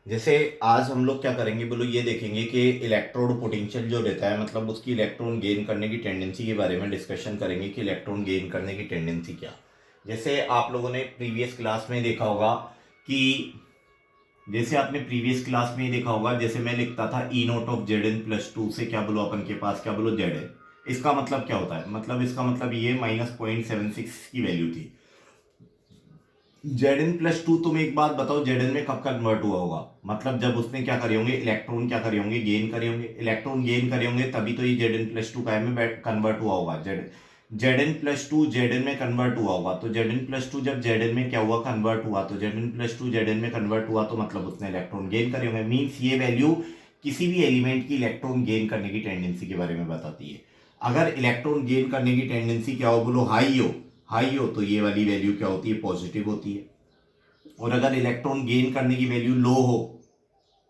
जैसे आज हम लोग क्या करेंगे बोलो, ये देखेंगे कि इलेक्ट्रोड पोटेंशियल जो रहता है, मतलब उसकी इलेक्ट्रॉन गेन करने की टेंडेंसी के बारे में डिस्कशन करेंगे कि इलेक्ट्रॉन गेन करने की टेंडेंसी क्या। जैसे आप लोगों ने प्रीवियस क्लास में देखा होगा कि जैसे आपने प्रीवियस क्लास में ही देखा होगा, जैसे मैं लिखता था E naught of Z N plus two से क्या बोलो अपन के पास क्या बोलो जेड एन। इसका मतलब क्या होता है, मतलब इसका मतलब ये -0.76 की वैल्यू थी। जेड एन प्लस टू, तुम एक बात बताओ जेड एन में कब कन्वर्ट हुआ होगा, मतलब जब उसने क्या करे होंगे, इलेक्ट्रॉन क्या करे होंगे, गेन करे होंगे। इलेक्ट्रॉन गेन करे होंगे तभी तो ये जेड एन प्लस टू का में कन्वर्ट हुआ होगा। Z N plus two Z N में कन्वर्ट हुआ होगा, तो जेड एन प्लस टू जब जेड एन में क्या हुआ, कन्वर्ट हुआ, तो Z N plus two Z N में कन्वर्ट हुआ, तो मतलब उसने इलेक्ट्रॉन गेन करे होंगे। मीन्स ये वैल्यू किसी भी एलिमेंट की इलेक्ट्रॉन गेन करने की टेंडेंसी के बारे में बताती है। अगर इलेक्ट्रॉन गेन करने की टेंडेंसी क्या हो बोलो, हाई हो तो ये वाली वैल्यू क्या होती है, पॉजिटिव होती है। और अगर इलेक्ट्रॉन गेन करने की वैल्यू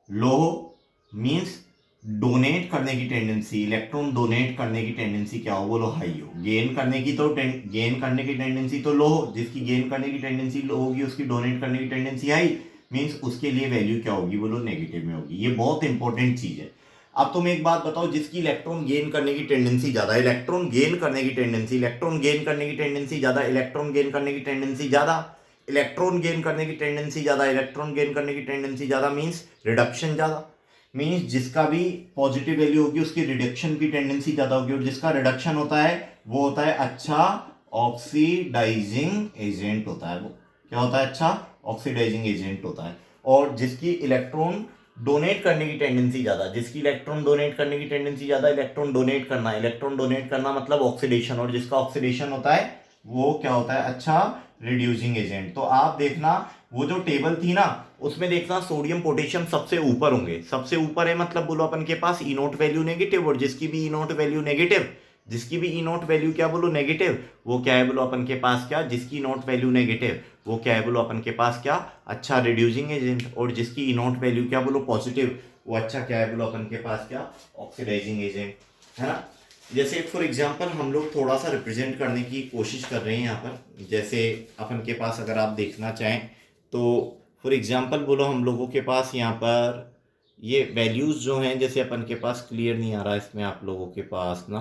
लो हो मींस डोनेट करने की टेंडेंसी, इलेक्ट्रॉन डोनेट करने की टेंडेंसी क्या हो बोलो, हाई हो। गेन करने की टेंडेंसी तो लो हो, जिसकी गेन करने की टेंडेंसी लो होगी उसकी डोनेट करने की टेंडेंसी हाई, मींस उसके लिए वैल्यू क्या होगी बोलो, नेगेटिव में होगी। ये बहुत इंपॉर्टेंट चीज है। अब तुम एक बात बताओ, जिसकी इलेक्ट्रॉन गेन करने की टेंडेंसी ज्यादा, इलेक्ट्रॉन गेन करने की टेंडेंसी, इलेक्ट्रॉन गेन करने की टेंडेंसी ज्यादा, इलेक्ट्रॉन गेन करने की टेंडेंसी ज्यादा, इलेक्ट्रॉन गेन करने की टेंडेंसी ज्यादा, इलेक्ट्रॉन गेन करने की टेंडेंसी ज्यादा मींस रिडक्शन ज्यादा। मींस जिसका भी पॉजिटिव वैल्यू होगी उसकी रिडक्शन की टेंडेंसी ज्यादा होगी, और जिसका रिडक्शन होता है वो होता है अच्छा ऑक्सीडाइजिंग एजेंट होता है। वो क्या होता है, अच्छा ऑक्सीडाइजिंग एजेंट होता है। और जिसकी इलेक्ट्रॉन डोनेट करने की टेंडेंसी ज्यादा, जिसकी इलेक्ट्रॉन डोनेट करने की टेंडेंसी ज्यादा, इलेक्ट्रॉन डोनेट करना मतलब ऑक्सीडेशन, और जिसका ऑक्सीडेशन होता है वो क्या होता है, अच्छा रिड्यूसिंग एजेंट। तो आप देखना वो जो टेबल थी ना, उसमें देखना सोडियम पोटेशियम सबसे ऊपर होंगे, सबसे ऊपर है मतलब बोलो अपन के पास ई नोट वैल्यू नेगेटिव, और जिसकी भी ई नोट वैल्यू नेगेटिव, जिसकी भी ई नोट वैल्यू क्या बोलो नेगेटिव, वो क्या है बोलो अपन के पास क्या, जिसकी नोट वैल्यू नेगेटिव वो क्या है बोलो अपन के पास क्या, अच्छा रिड्यूसिंग एजेंट, और जिसकी ई नोट वैल्यू क्या बोलो पॉजिटिव, वो अच्छा क्या है बोलो अपन के पास क्या, ऑक्सीडाइजिंग एजेंट, है ना। जैसे फॉर एग्जांपल हम लोग थोड़ा सा रिप्रेजेंट करने की कोशिश कर रहे हैं यहाँ पर। जैसे अपन के पास अगर आप देखना चाहें तो फॉर एग्जांपल बोलो हम लोगों के पास यहाँ पर ये वैल्यूज़ जो हैं, जैसे अपन के पास क्लियर नहीं आ रहा इसमें आप लोगों के पास ना,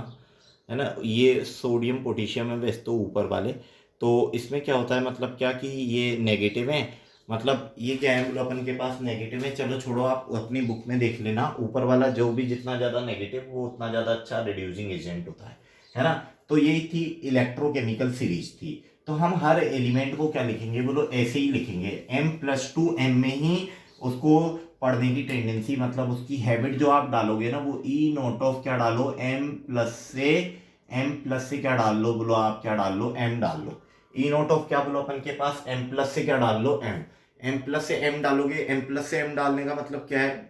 है ना, ये सोडियम पोटेशियम है वैसे तो ऊपर वाले। तो इसमें क्या होता है मतलब क्या कि ये नेगेटिव है, मतलब ये क्या है बोलो अपन के पास नेगेटिव है। चलो छोड़ो, आप अपनी बुक में देख लेना, ऊपर वाला जो भी जितना ज़्यादा नेगेटिव वो उतना ज़्यादा अच्छा रिड्यूसिंग एजेंट होता है ना। तो यही थी इलेक्ट्रोकेमिकल सीरीज थी। तो हम हर एलिमेंट को क्या लिखेंगे बोलो, ऐसे ही लिखेंगे, M+2 M में ही उसको पढ़ने की टेंडेंसी, मतलब उसकी हैबिट जो आप डालोगे ना, वो ई नोट ऑफ क्या डालो, M+ से क्या डाल लो बोलो, आप क्या डाल लो, M डाल लो। ई नोट ऑफ क्या बोलो अपन के पास, M+ से क्या डाल लो, M+ से M डालोगे। M+से M डालने का मतलब क्या है,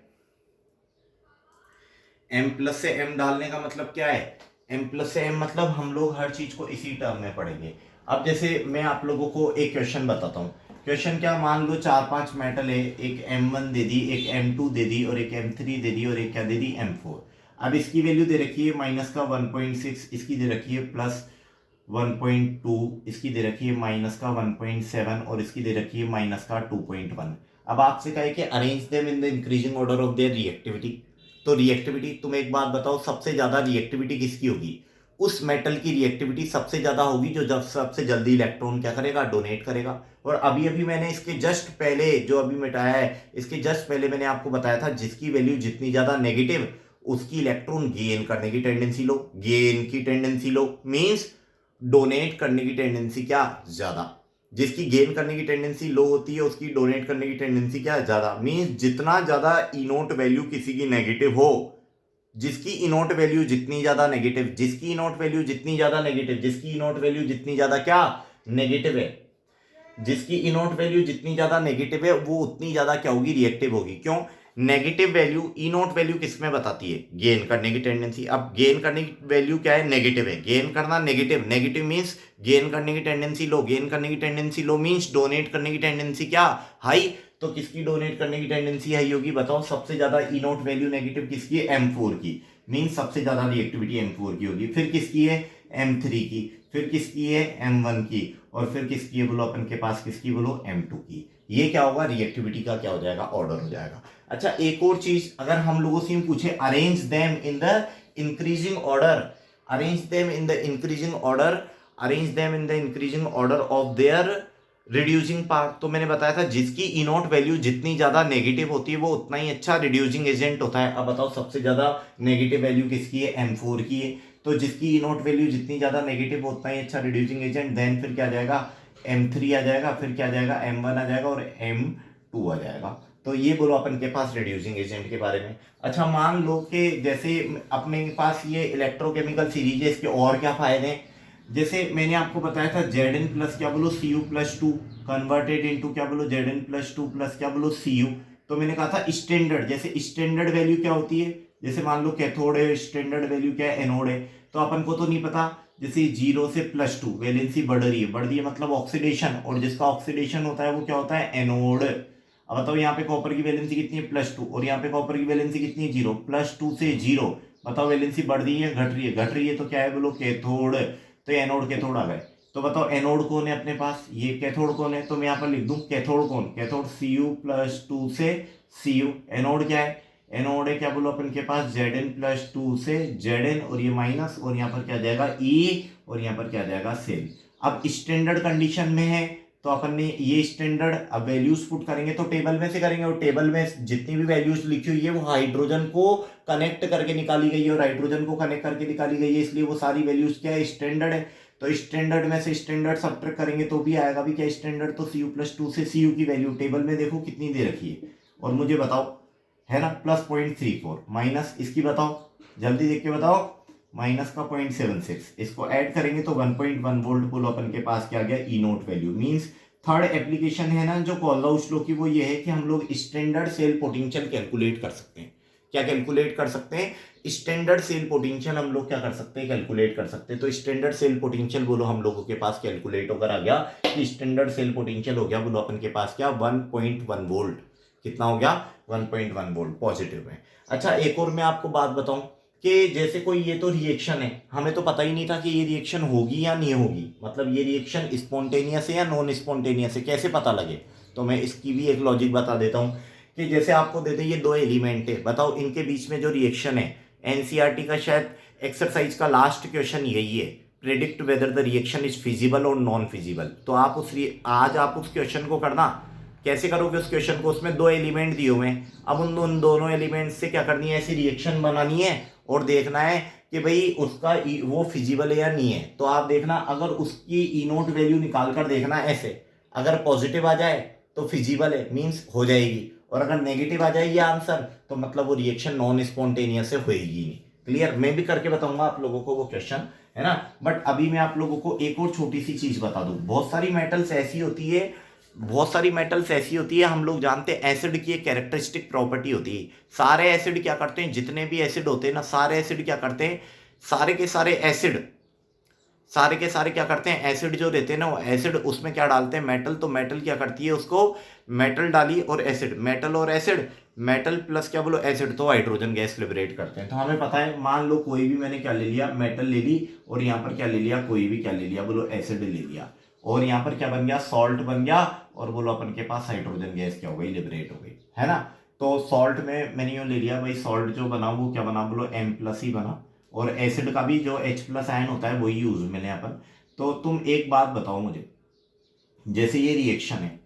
M+से M डालने का मतलब क्या है, M+से M मतलब हम लोग हर चीज को इसी टर्म में पढ़ेंगे। अब जैसे मैं आप लोगों को एक क्वेश्चन बताता हूँ। क्वेश्चन क्या, मान लो 4-5 मेटल है, एक M1 दे दी, एक M2 दे दी, और एक M3 दे दी, और एक क्या दे दी, M4। अब इसकी वैल्यू दे रखी है -1.6, इसकी दे रखी है +1.2, इसकी दे रखी है -1.7, और इसकी दे रखी है -2.1। अब आपसे कहे कि arrange them in the increasing order of their reactivity. तो रिएक्टिविटी तुम एक बात बताओ, सबसे ज्यादा रिएक्टिविटी किसकी होगी, उस मेटल की रिएक्टिविटी सबसे ज्यादा होगी जो जब सबसे जल्दी इलेक्ट्रॉन क्या करेगा, डोनेट करेगा। और अभी अभी मैंने इसके जस्ट पहले जो अभी मिटाया है, इसके जस्ट पहले मैंने आपको बताया था, जिसकी वैल्यू जितनी ज्यादा नेगेटिव उसकी इलेक्ट्रॉन गेन करने की टेंडेंसी लो, गेन की टेंडेंसी लो मींस डोनेट करने की टेंडेंसी क्या, ज्यादा। जिसकी गेन करने की टेंडेंसी लो होती है उसकी डोनेट करने की टेंडेंसी क्या, ज्यादा। मींस जितना ज्यादा इनोट वैल्यू किसी की नेगेटिव हो, जिसकी इनोट वैल्यू जितनी ज्यादा नेगेटिव, जिसकी इनोट वैल्यू जितनी ज्यादा नेगेटिव, जिसकी इनोट वैल्यू जितनी ज्यादा क्या, नेगेटिव है, जिसकी इनोट वैल्यू जितनी ज्यादा नेगेटिव है वो उतनी ज्यादा क्या होगी, रिएक्टिव होगी। क्यों, नेगेटिव वैल्यू, इनोट वैल्यू किस में बताती है, गेन करने की टेंडेंसी। अब गेन करने की वैल्यू क्या है, नेगेटिव है, गेन करना नेगेटिव, नेगेटिव मींस गेन करने की टेंडेंसी लो, गेन करने की टेंडेंसी लो मींस डोनेट करने की टेंडेंसी क्या, हाई। तो किसकी डोनेट करने की टेंडेंसी हाई होगी बताओ, सबसे ज्यादा इनोट वैल्यू नेगेटिव किसकी है, M4 की, मींस सबसे ज्यादा रिएक्टिविटी M4 की होगी। फिर किसकी है, M3 की, फिर किसकी है, M1 की, और फिर किसकी है बोलो अपन के पास, किसकी बोलो, M2 की। ये क्या होगा, रिएक्टिविटी का क्या हो जाएगा, ऑर्डर हो जाएगा। अच्छा एक और चीज अगर हम लोगों से पूछे, arrange them in the increasing order, arrange them in the increasing order, arrange them in the increasing order of their reducing part. तो मैंने बताया था जिसकी ई नॉट वैल्यू जितनी ज्यादा नेगेटिव होती है वो उतना ही अच्छा रिड्यूसिंग एजेंट होता है। अब बताओ सबसे ज्यादा नेगेटिव वैल्यू किसकी है, M4 की है। तो जिसकी ई नॉट वैल्यू जितनी ज्यादा नेगेटिव उतना ही अच्छा रिड्यूसिंग एजेंट। देन फिर क्या आ जाएगा, M3 आ जाएगा, फिर क्या आ जाएगा, M1 आ जाएगा और M2 आ जाएगा। तो ये बोलो अपन के पास रिड्यूसिंग एजेंट के बारे में। अच्छा मान लो कि जैसे अपने पास ये इलेक्ट्रोकेमिकल सीरीज है, इसके और क्या फायदे हैं। जैसे मैंने आपको बताया था Zn प्लस क्या बोलो Cu+2 कन्वर्टेड इनटू क्या बोलो Zn+2 प्लस क्या बोलो Cu। तो मैंने कहा था स्टैंडर्ड, जैसे स्टैंडर्ड वैल्यू क्या होती है, जैसे मान लो कैथोड है, स्टैंडर्ड वैल्यू क्या है, एनोड है। तो अपन को तो नहीं पता, जैसे 0 से +2 वैलेंसी बढ़ रही है मतलब ऑक्सीडेशन, और जिसका ऑक्सीडेशन होता है वो क्या होता है, एनोड। अब बताओ यहाँ पे कॉपर की वैलेंसी कितनी है, +2, और यहाँ पे कॉपर की वैलेंसी कितनी है, 0। +2 से 0, बताओ वैलेंसी बढ़ रही है घट रही है, घट रही है तो क्या है बोलो, कैथोड। तो एनोड कैथोड आ गए। तो बताओ एनोड कौन है अपने पास, ये कैथोड कौन है, तो मैं यहाँ पर लिख दूं कैथोड कौन, कैथोड Cu+2 से Cu। एनोड क्या है, एनोड है क्या बोलो अपन के पास Zn+2 से Zn, और ये माइनस, और यहाँ पर क्या जाएगा E, और यहाँ पर क्या जाएगा सेल। अब स्टैंडर्ड कंडीशन में है तो अपन ने ये स्टैंडर्ड, अब वैल्यूज पुट करेंगे तो टेबल में से करेंगे, और टेबल में जितनी भी वैल्यूज लिखी हुई है वो हाइड्रोजन को कनेक्ट करके निकाली गई है, और हाइड्रोजन को कनेक्ट करके निकाली गई है, इसलिए वो सारी वैल्यूज क्या है, स्टैंडर्ड है। तो स्टैंडर्ड में से स्टैंडर्ड सब्ट्रैक्ट करेंगे तो भी आएगा भी क्या, स्टैंडर्ड। तो Cu+2 से Cu की वैल्यू टेबल में देखो कितनी दे रखी है, और मुझे बताओ, है ना, +0.34, माइनस इसकी बताओ, जल्दी देख के बताओ, माइनस का 0.76, इसको ऐड करेंगे तो 1.1 वोल्ट बोलो अपन के पास क्या आ गया, E naught value. Means third application है ना जो कोल्हाउस लॉ की, वो ये है कि हम लोग स्टैंडर्ड सेल पोटेंशियल कैलकुलेट कर सकते हैं। क्या कैलकुलेट कर सकते हैं, स्टैंडर्ड सेल पोटेंशियल हम लोग क्या कर सकते हैं, कैलकुलेट कर सकते हैं। तो स्टैंडर्ड सेल पोटेंशियल बोलो हम लोगों के पास कैलकुलेट होकर आ गया कि स्टैंडर्ड सेल पोटेंशियल हो गया बोलो अपन के पास क्या, 1.1 वोल्ट। कितना हो गया, 1.1 वोल्ट पॉजिटिव में। अच्छा एक और मैं आपको बात बताऊं कि जैसे कोई ये तो रिएक्शन है, हमें तो पता ही नहीं था कि ये रिएक्शन होगी या नहीं होगी, मतलब ये रिएक्शन स्पॉन्टेनियस है या नॉन स्पॉन्टेनियस है, कैसे पता लगे। तो मैं इसकी भी एक लॉजिक बता देता हूँ कि जैसे आपको देते ये दो एलिमेंट है, बताओ इनके बीच में जो रिएक्शन है, एनसीईआरटी का शायद एक्सरसाइज का लास्ट क्वेश्चन यही है, predict whether the reaction is feasible और नॉन फिजिबल। तो आप आज आप उस क्वेश्चन को करना, कैसे करोगे उस क्वेश्चन को, उसमें दो एलिमेंट दिए हुए हैं, अब उन दोनों एलिमेंट से क्या करनी है, ऐसी रिएक्शन बनानी है और देखना है कि भाई उसका वो फिजिबल है या नहीं है। तो आप देखना, अगर उसकी ई नोट वैल्यू निकाल कर देखना ऐसे, अगर पॉजिटिव आ जाए तो फिजिबल है, मीन्स हो जाएगी, और अगर नेगेटिव आ जाए ये आंसर तो मतलब वो रिएक्शन नॉन स्पॉन्टेनियस से होएगी नहीं। क्लियर, मैं भी करके बताऊंगा आप लोगों को वो क्वेश्चन, है ना। बट अभी मैं आप लोगों को एक और छोटी सी चीज बता दूं, बहुत सारी मेटल्स ऐसी होती है, बहुत सारी मेटल्स ऐसी होती है, हम लोग जानते हैं एसिड की एक कैरेक्टरिस्टिक प्रॉपर्टी होती है, सारे एसिड क्या करते हैं, जितने भी एसिड होते हैं ना, सारे एसिड क्या करते हैं, सारे के सारे एसिड, सारे के सारे क्या करते हैं, एसिड जो रहते हैं ना वो एसिड उसमें क्या डालते हैं, मेटल। तो मेटल क्या करती है, उसको मेटल डाली और एसिड, मेटल और एसिड, मेटल प्लस क्या बोलो एसिड, तो हाइड्रोजन गैस लिबरेट करते हैं। तो हमें पता है, मान लो कोई भी मैंने क्या ले लिया, मेटल ले ली, और यहाँ पर क्या ले लिया, कोई भी क्या ले लिया बोलो, एसिड ले लिया, और यहाँ पर क्या बन गया, सॉल्ट बन गया, और बोलो अपन के पास हाइड्रोजन गैस क्या हो गई, लिबरेट हो गई, है ना। तो सॉल्ट में मैंने यूँ ले लिया भाई, सॉल्ट जो बना वो क्या बना बोलो, M+ ही बना, और एसिड का भी जो H+ आयन होता है वही यूज मैंने यहाँ पर। तो तुम एक बात बताओ मुझे, जैसे ये रिएक्शन है,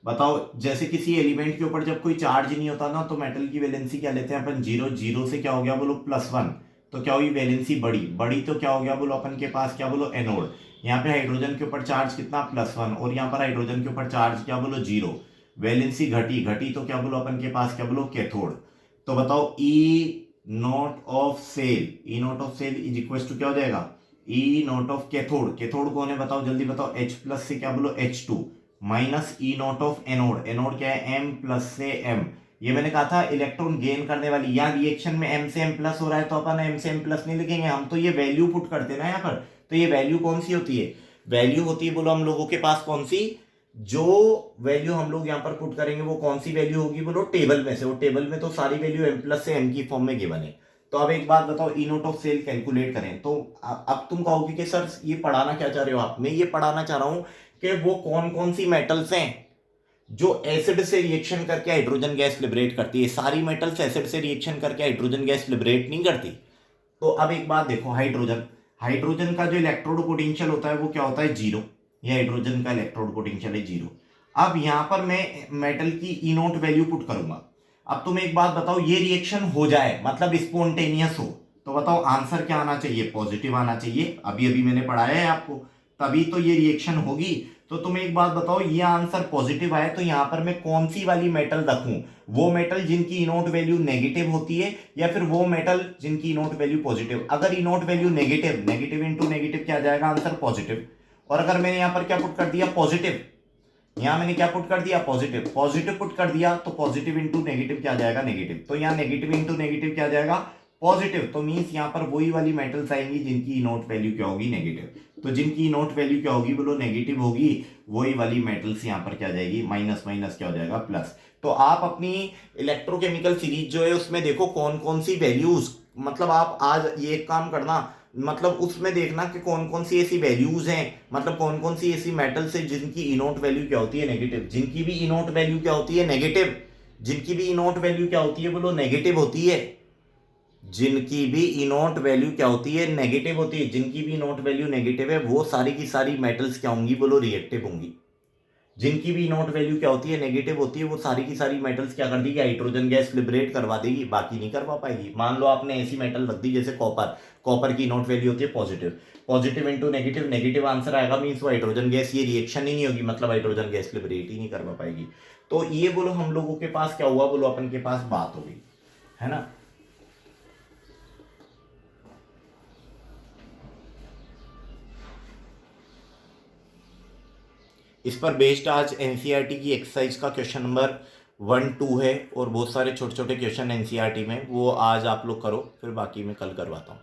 बताओ जैसे किसी एलिमेंट के ऊपर जब कोई चार्ज नहीं होता ना, तो मेटल की वैलेंसी क्या लेते हैं अपन, 0, 0 से क्या हो गया बोलो +1, तो क्या हुई वैलेंसी बढ़ी, बढ़ी तो क्या हो गया बोलो अपन के पास क्या बोलो, एनोड। यहाँ पे हाइड्रोजन के ऊपर चार्ज कितना, +1, और यहाँ पर हाइड्रोजन के ऊपर चार्ज क्या बोलो 0, वैलेंसी घटी, घटी तो क्या बोलो अपन के पास क्या बोलो, कैथोड। तो बताओ E naught of cell, E naught of cell is equal to क्या हो जाएगा, E naught of cathode, cathode कौन है बताओ जल्दी बताओ, H+ से क्या बोलो H2 minus E naught of anode, anode क्या है, M+ से M। ये मैंने कहा था इलेक्ट्रॉन गेन करने वाली, यहाँ रिएक्शन में M से M+ हो रहा है तो अपन M से M+ नहीं लिखेंगे, हम तो ये वैल्यू पुट करते हैं ना यहाँ पर। तो ये वैल्यू कौन सी होती है, वैल्यू होती है बोलो हम लोगों के पास कौन सी, जो वैल्यू हम लोग यहाँ पर पुट करेंगे वो कौन सी वैल्यू होगी बोलो, टेबल में से, वो टेबल में तो सारी वैल्यू M+ से M की फॉर्म में गिवन है। तो अब एक बात बताओ, ई नोट ऑफ सेल कैलकुलेट करें, तो अब तुम कहोगे कि सर ये पढ़ाना क्या चाह रहे हो आप, मैं ये पढ़ाना चाह रहा हूं कि वो कौन कौन सी मेटल्स हैं जो एसिड से रिएक्शन करके हाइड्रोजन गैस लिबरेट करती है। सारी मेटल्स एसिड से रिएक्शन करके हाइड्रोजन गैस लिबरेट नहीं करती। तो अब एक बात देखो, हाइड्रोजन हाइड्रोजन का जो इलेक्ट्रोड पोटेंशियल होता है वो क्या होता है, जीरो। ये हाइड्रोजन का इलेक्ट्रोड पोटेंशियल है जीरो। अब यहां पर मैं मेटल की ई नोट वैल्यू पुट करूंगा। अब तुम एक बात बताओ, ये रिएक्शन हो जाए मतलब स्पॉन्टेनियस हो, तो बताओ आंसर क्या आना चाहिए, पॉजिटिव आना चाहिए। अभी अभी मैंने पढ़ाया है आपको, तभी तो ये रिएक्शन होगी। तो तुम एक बात बताओ, ये आंसर पॉजिटिव आए तो यहां पर मैं कौन सी वाली मेटल रखूं, वो मेटल जिनकी इनोट वैल्यू नेगेटिव होती है या फिर वो मेटल जिनकी इनोट वैल्यू पॉजिटिव। अगर E naught value negative, negative into negative क्या आ जाएगा आंसर, पॉजिटिव। और अगर मैंने यहां पर क्या पुट कर दिया, पॉजिटिव, यहां मैंने क्या पुट कर दिया, पॉजिटिव, पॉजिटिव पुट कर दिया, तो पॉजिटिव इंटू नेगेटिव क्या आ जाएगा, नेगेटिव। तो यहाँ नेगेटिव इंटू नेगेटिव क्या आ जाएगा, पॉजिटिव। तो मीन्स यहां पर वही वाली मेटल्स आएंगी जिनकी इनोट वैल्यू क्या होगी, नेगेटिव। तो जिनकी इनोट वैल्यू क्या होगी, बोलो नेगेटिव होगी, वही वाली मेटल्स यहां पर क्या आ जाएगी, माइनस माइनस क्या हो जाएगा, प्लस। तो आप अपनी इलेक्ट्रोकेमिकल सीरीज जो है उसमें देखो कौन कौन सी वैल्यूज, मतलब आप आज ये एक काम करना, मतलब उसमें देखना कि कौन कौन सी ऐसी वैल्यूज हैं, मतलब कौन कौन सी ऐसी मेटल्स है जिनकी इनोट वैल्यू क्या होती है, नेगेटिव। जिनकी भी इनोट वैल्यू क्या होती है, नेगेटिव। जिनकी भी इनोट वैल्यू क्या होती है, बोलो नेगेटिव होती है। जिनकी भी इनोट वैल्यू क्या होती है, नेगेटिव होती है। जिनकी भी इनोट वैल्यू नेगेटिव है वो सारी की सारी मेटल्स क्या होंगी, बोलो रिएक्टिव होंगी। जिनकी भी नोट वैल्यू क्या होती है, नेगेटिव होती है, वो सारी की सारी मेटल्स क्या कर देगी, हाइड्रोजन गैस लिबरेट करवा देगी, बाकी नहीं करवा पाएगी। मान लो आपने ऐसी मेटल रख दी जैसे कॉपर, कॉपर की नोट वैल्यू होती है positive, positive into negative, negative answer आएगा, मीन्स वो हाइड्रोजन गैस, ये रिएक्शन ही नहीं होगी, मतलब हाइड्रोजन गैस लिबरेट ही नहीं करवा पाएगी। तो ये बोलो हम लोगों के पास क्या हुआ, बोलो अपन के पास बात हो गई, है ना। इस पर बेस्ड आज एनसीईआरटी की एक्सरसाइज का क्वेश्चन नंबर 1, 2 है, और बहुत सारे छोटे छोटे क्वेश्चन एनसीईआरटी में, वो आज आप लोग करो, फिर बाकी मैं कल करवाता हूँ।